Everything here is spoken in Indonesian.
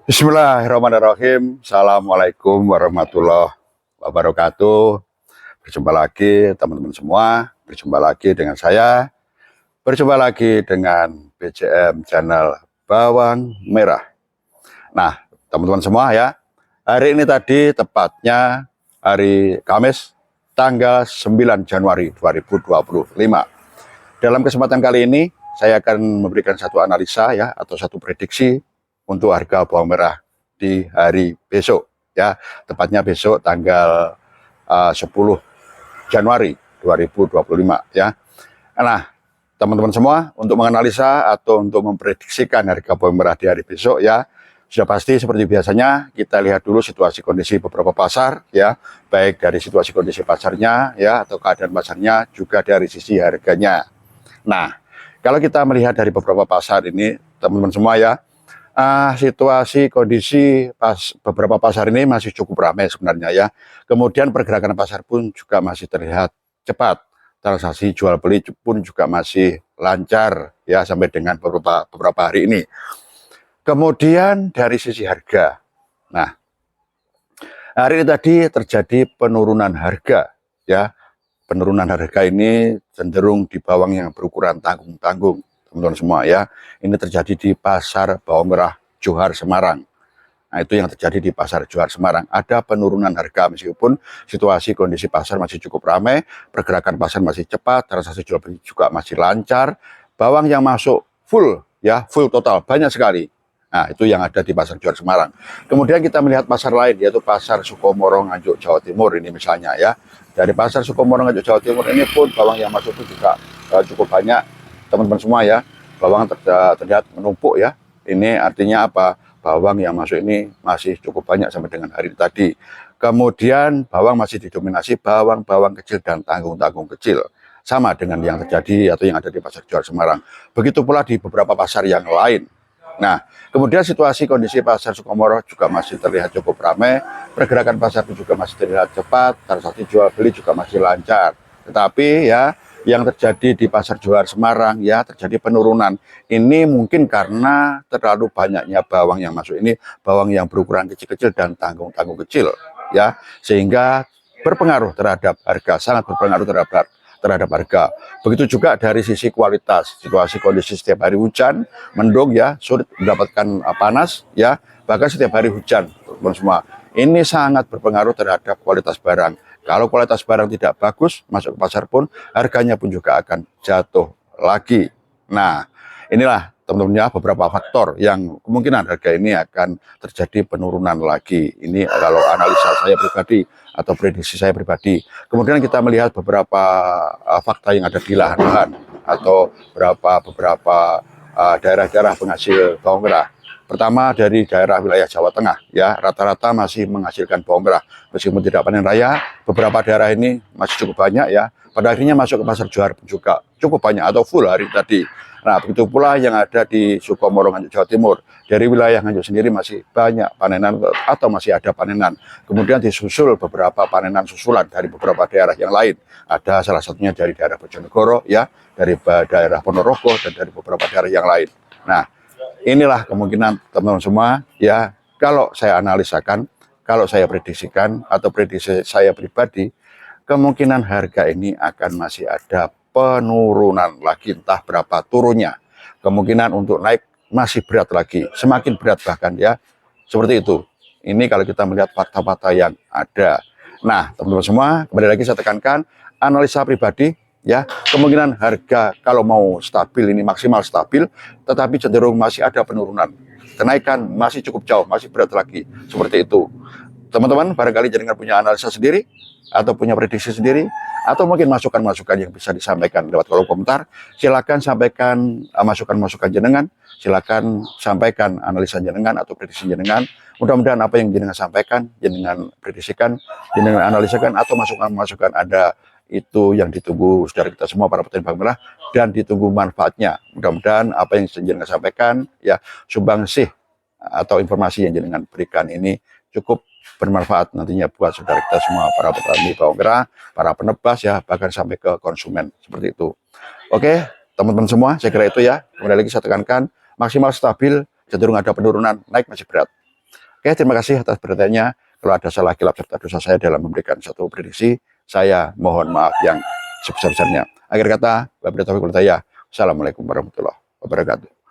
Bismillahirrahmanirrahim. Assalamualaikum warahmatullahi wabarakatuh. Berjumpa lagi teman-teman semua. Berjumpa lagi dengan saya. Berjumpa lagi dengan BCM channel Bawang Merah. Nah, teman-teman semua ya. Hari ini tadi tepatnya hari Kamis tanggal 9 Januari 2025. Dalam kesempatan kali ini saya akan memberikan satu analisa ya atau satu prediksi untuk harga bawang merah di hari besok ya, tepatnya besok tanggal 10 Januari 2025 ya. Nah, teman-teman semua, untuk menganalisa atau untuk memprediksikan harga bawang merah di hari besok ya, sudah pasti seperti biasanya kita lihat dulu situasi kondisi beberapa pasar ya, baik dari situasi kondisi pasarnya ya atau keadaan pasarnya, juga dari sisi harganya. Nah, kalau kita melihat dari beberapa pasar ini, teman-teman semua ya, situasi kondisi beberapa pasar ini masih cukup ramai sebenarnya ya. Kemudian pergerakan pasar pun juga masih terlihat cepat. Transaksi jual beli pun juga masih lancar ya sampai dengan beberapa hari ini. Kemudian dari sisi harga. Nah, hari ini tadi terjadi penurunan harga ya. Penurunan harga ini cenderung di bawang yang berukuran tanggung-tanggung, teman-teman semua ya. Ini terjadi di pasar bawang merah Johar Semarang. Nah, itu yang terjadi di pasar Johar Semarang. Ada penurunan harga meskipun situasi kondisi pasar masih cukup ramai, pergerakan pasar masih cepat, transaksi jual beli juga masih lancar. Bawang yang masuk full ya, full total banyak sekali. Nah, itu yang ada di pasar Johar Semarang. Kemudian kita melihat pasar lain, yaitu pasar Sukomoro Nganjuk Jawa Timur ini misalnya ya. Dari pasar Sukomoro Nganjuk Jawa Timur ini pun bawang yang masuk itu juga cukup banyak, teman-teman semua ya. Bawang terlihat menumpuk ya. Ini artinya apa? Bawang yang masuk ini masih cukup banyak sampai dengan hari tadi. Kemudian bawang masih didominasi bawang-bawang kecil dan tanggung-tanggung kecil. Sama dengan yang terjadi atau yang ada di pasar Johar Semarang. Begitu pula di beberapa pasar yang lain. Nah, kemudian situasi kondisi pasar Sukomoro juga masih terlihat cukup ramai, pergerakan pasar juga masih terlihat cepat, transaksi jual beli juga masih lancar. Tetapi ya, yang terjadi di pasar Johar Semarang ya terjadi penurunan. Ini mungkin karena terlalu banyaknya bawang yang masuk ini, bawang yang berukuran kecil-kecil dan tanggung-tanggung kecil ya, sehingga berpengaruh terhadap harga, sangat berpengaruh terhadap harga. Begitu juga dari sisi kualitas, situasi kondisi setiap hari hujan, mendung ya, sulit mendapatkan panas ya, bahkan setiap hari hujan, teman semua. Ini sangat berpengaruh terhadap kualitas barang. Kalau kualitas barang tidak bagus, masuk ke pasar pun harganya pun juga akan jatuh lagi. Nah, inilah teman-teman ya beberapa faktor yang kemungkinan harga ini akan terjadi penurunan lagi. Ini kalau analisa saya pribadi atau prediksi saya pribadi. Kemudian kita melihat beberapa fakta yang ada di lahan-lahan atau beberapa daerah-daerah penghasil bawang merah. Pertama dari daerah wilayah Jawa Tengah ya, rata-rata masih menghasilkan bawang merah meskipun tidak panen raya. Beberapa daerah ini masih cukup banyak ya. Pada akhirnya masuk ke pasar Johar juga cukup banyak atau full hari tadi. Nah, begitu pula yang ada di Sukomoro Nganjuk Jawa Timur. Dari wilayah Nganjuk sendiri masih banyak panenan atau masih ada panenan. Kemudian disusul beberapa panenan susulan dari beberapa daerah yang lain. Ada salah satunya dari daerah Bojonegoro ya, dari daerah Ponorogo dan dari beberapa daerah yang lain. Nah, inilah kemungkinan teman-teman semua ya, kalau saya analisakan, kalau saya prediksikan atau prediksi saya pribadi, kemungkinan harga ini akan masih ada penurunan lagi, entah berapa turunnya. Kemungkinan untuk naik masih berat lagi, semakin berat bahkan ya, seperti itu. Ini kalau kita melihat fakta-fakta yang ada. Nah, teman-teman semua, kembali lagi saya tekankan, analisa pribadi ya, kemungkinan harga kalau mau stabil ini maksimal stabil, tetapi cenderung masih ada penurunan. Kenaikan masih cukup jauh, masih berat lagi, seperti itu. Teman-teman barangkali jenengan punya analisa sendiri atau punya prediksi sendiri atau mungkin masukan-masukan yang bisa disampaikan lewat kolom komentar, silakan sampaikan masukan-masukan jenengan, silakan sampaikan analisa jenengan atau prediksi jenengan. Mudah-mudahan apa yang jenengan sampaikan, jenengan prediksikan, jenengan analisakan atau masukan-masukan ada itu yang ditunggu saudara kita semua para petani bawang merah dan ditunggu manfaatnya. Mudah-mudahan apa yang jenengan sampaikan ya sumbangsih atau informasi yang jenengan berikan ini cukup bermanfaat nantinya buat saudara kita semua para petani bawang merah, para penebas ya, bahkan sampai ke konsumen seperti itu. Oke, teman-teman semua, saya kira itu ya. Kemudian lagi saya tekankan maksimal stabil, cenderung ada penurunan, naik masih berat. Oke, terima kasih atas perhatiannya. Kalau ada salah kilap serta dosa saya dalam memberikan satu prediksi, saya mohon maaf yang sebesar-besarnya. Akhir kata, wabillahi taufiq wal hidayah. Assalamualaikum warahmatullahi wabarakatuh.